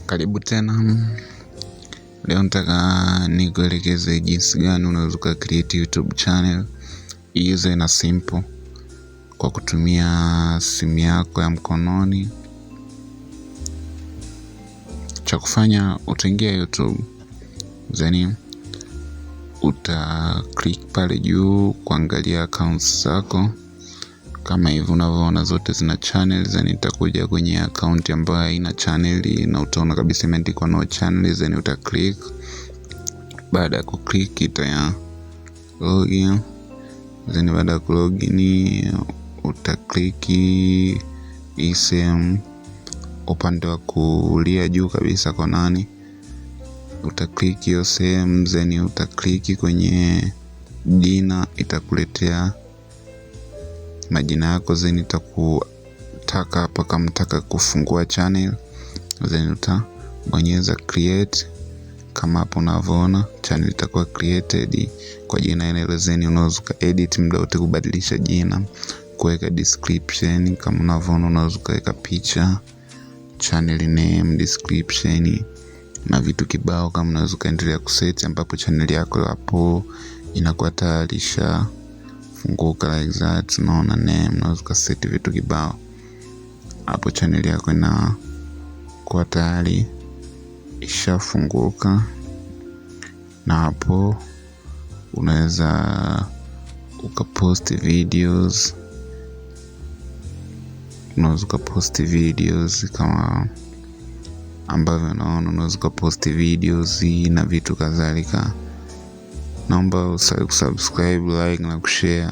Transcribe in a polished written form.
Karibu tena. Leo nataka nikuelekeze jinsi gani unaweza create YouTube channel easy na simple kwa kutumia simu yako ya mkononi. Cha kufanya, utaingia YouTube, then uta click pale juu kuangalia accounts zako. Kama hivyo unavyoona zote zina channels, then itakuja kwenye account ambayo haina channel na utaona kabisa imeandikwa no channels, then uta click. Baada ya kuclick ita login, then baada ya login uta click hii sehemu upande wa kulia juu kabisa kwa nani, uta click hiyo sehemu, then uta click kwenye jina, itakuletea majina yako, then itakutaka hapa kama unataka kufungua channel, then utabonyeza create. Kama hapo unavyoona channel itakuwa created kwa jina ile, then unaweza edit muda wote, kubadilisha jina, kuweka description. Kama unavyoona unaweza kuweka picha, channel name, description na vitu kibao. Kama unaweza kaendelea kuset, ambapo channel yako hapo inakuwa tayari funguka like that. Unaona name, unaweza kuset vitu kibao hapo, channel yako inakuwa tayari ishafunguka. Na hapo unaweza ukapost videos, kama ambavyo unaona, unaweza ukapost videos na vitu kadhalika. Naomba usubscribe, like na kushare.